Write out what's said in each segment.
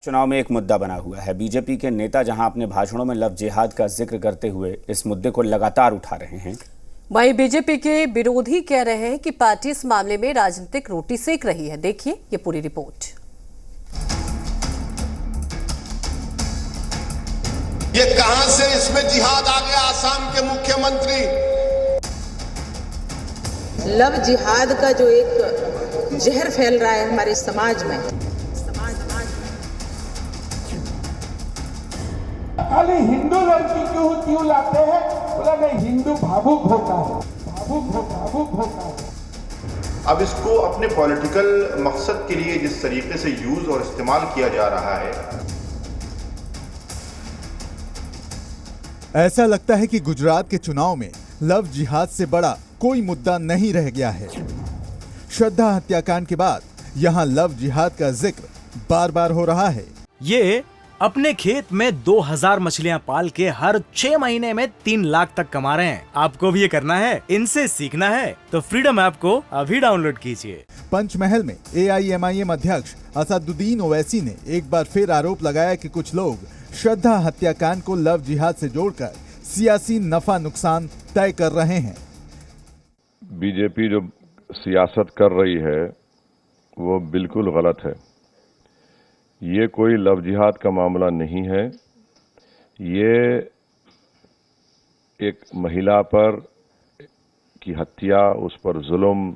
चुनाव में एक मुद्दा बना हुआ है। बीजेपी के नेता जहां अपने भाषणों में लव जिहाद का जिक्र करते हुए इस मुद्दे को लगातार उठा रहे हैं, वहीं बीजेपी के विरोधी कह रहे हैं कि पार्टी इस मामले में राजनीतिक रोटी सेक रही है। देखिए ये पूरी रिपोर्ट। ये कहां से इसमें जिहाद आ गया? आसाम के मुख्यमंत्री लव जिहाद का जो एक जहर फैल रहा है हमारे समाज में। खाली हिंदू लड़की क्यों लाते हैं? बोला नहीं, हिंदू भावुक होता है, भावुक होता है। अब इसको अपने पॉलिटिकल मकसद के लिए जिस तरीके से यूज और इस्तेमाल किया जा रहा है, ऐसा लगता है कि गुजरात के चुनाव में लव जिहाद से बड़ा कोई मुद्दा नहीं रह गया है। श्रद्धा हत्याकांड के बाद यहां लव जिहाद का जिक्र बार बार हो रहा है। ये अपने खेत में 2000 मछलियां पाल के हर 6 महीने में 3 लाख तक कमा रहे हैं। आपको भी ये करना है, इनसे सीखना है तो फ्रीडम ऐप को अभी डाउनलोड कीजिए। पंचमहल में AIMIM अध्यक्ष असदुद्दीन ओवैसी ने एक बार फिर आरोप लगाया कि कुछ लोग श्रद्धा हत्याकांड को लव जिहाद से जोड़कर सियासी नफा नुकसान तय कर रहे हैं। बीजेपी जो सियासत कर रही है वो बिल्कुल गलत है। ये कोई लव जिहाद का मामला नहीं है। ये एक महिला पर की हत्या, उस पर जुल्म,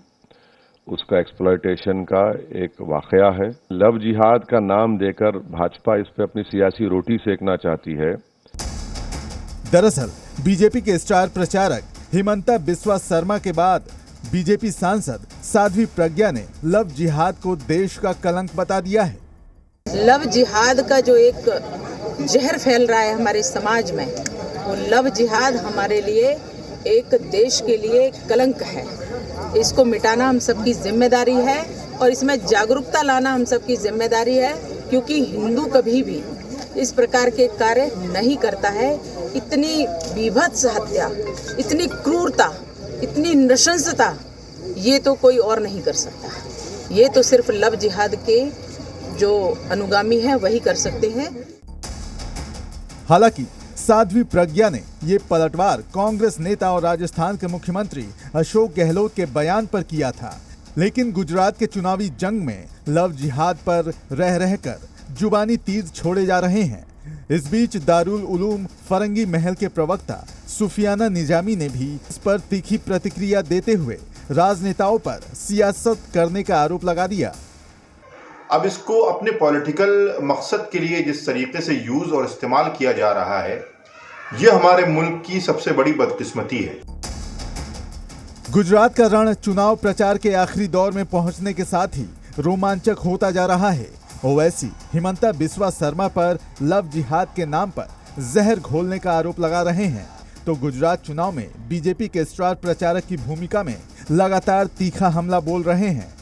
उसका एक्सप्लॉयटेशन का एक वाकया है। लव जिहाद का नाम देकर भाजपा इस पे अपनी सियासी रोटी सेकना चाहती है। दरअसल बीजेपी के स्टार प्रचारक हिमंता बिस्वा शर्मा के बाद बीजेपी सांसद साध्वी प्रज्ञा ने लव जिहाद को देश का कलंक बता दिया है। लव जिहाद का जो एक जहर फैल रहा है हमारे समाज में, वो लव जिहाद हमारे लिए एक देश के लिए कलंक है। इसको मिटाना हम सबकी जिम्मेदारी है और इसमें जागरूकता लाना हम सबकी जिम्मेदारी है, क्योंकि हिंदू कभी भी इस प्रकार के कार्य नहीं करता है। इतनी बीभत्स हत्या, इतनी क्रूरता, इतनी नृशंसता ये तो कोई और नहीं कर सकता। ये तो सिर्फ लव जिहाद के जो अनुगामी हैं वही कर सकते हैं। हालांकि साध्वी प्रज्ञा ने ये पलटवार कांग्रेस नेता और राजस्थान के मुख्यमंत्री अशोक गहलोत के बयान पर किया था, लेकिन गुजरात के चुनावी जंग में लव जिहाद पर रह रहकर जुबानी तीर छोड़े जा रहे हैं। इस बीच दारुल उलूम फरंगी महल के प्रवक्ता सुफियाना निजामी ने भी इस पर तीखी प्रतिक्रिया देते हुए राजनेताओं पर सियासत करने का आरोप लगा दिया। अब इसको अपने पॉलिटिकल मकसद के लिए जिस तरीके से यूज और इस्तेमाल किया जा रहा है, यह हमारे मुल्क की सबसे बड़ी बदकिस्मती है। गुजरात का रण चुनाव प्रचार के आखिरी दौर में पहुंचने के साथ ही रोमांचक होता जा रहा है। ओवैसी हिमंता बिस्वा शर्मा पर लव जिहाद के नाम पर जहर घोलने का आरोप लगा रहे हैं, तो गुजरात चुनाव में बीजेपी के स्टार प्रचारक की भूमिका में लगातार तीखा हमला बोल रहे हैं।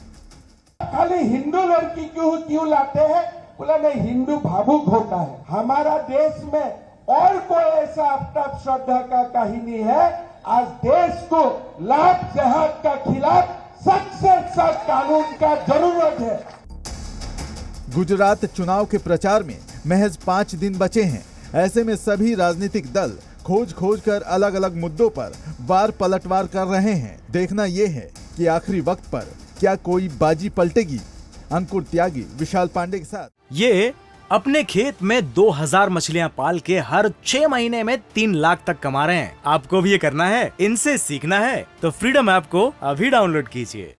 खाली हिंदू लड़की क्यों लाते हैं? बोला नहीं, हिंदू भावुक होता है। हमारा देश में और कोई ऐसा आफ्ताब श्रद्धा का कहानी है। आज देश को लव जिहाद का खिलाफ सख्त से सख्त कानून का जरूरत है। गुजरात चुनाव के प्रचार में महज 5 दिन बचे हैं। ऐसे में सभी राजनीतिक दल खोज कर अलग अलग मुद्दों पर वार पलटवार कर रहे हैं। देखना यह है कि आखिरी वक्त पर क्या कोई बाजी पलटेगी। अंकुर त्यागी, विशाल पांडे के साथ। ये अपने खेत में 2000 मछलियां पाल के हर 6 महीने में 3 लाख तक कमा रहे हैं। आपको भी ये करना है, इनसे सीखना है तो फ्रीडम ऐप को अभी डाउनलोड कीजिए।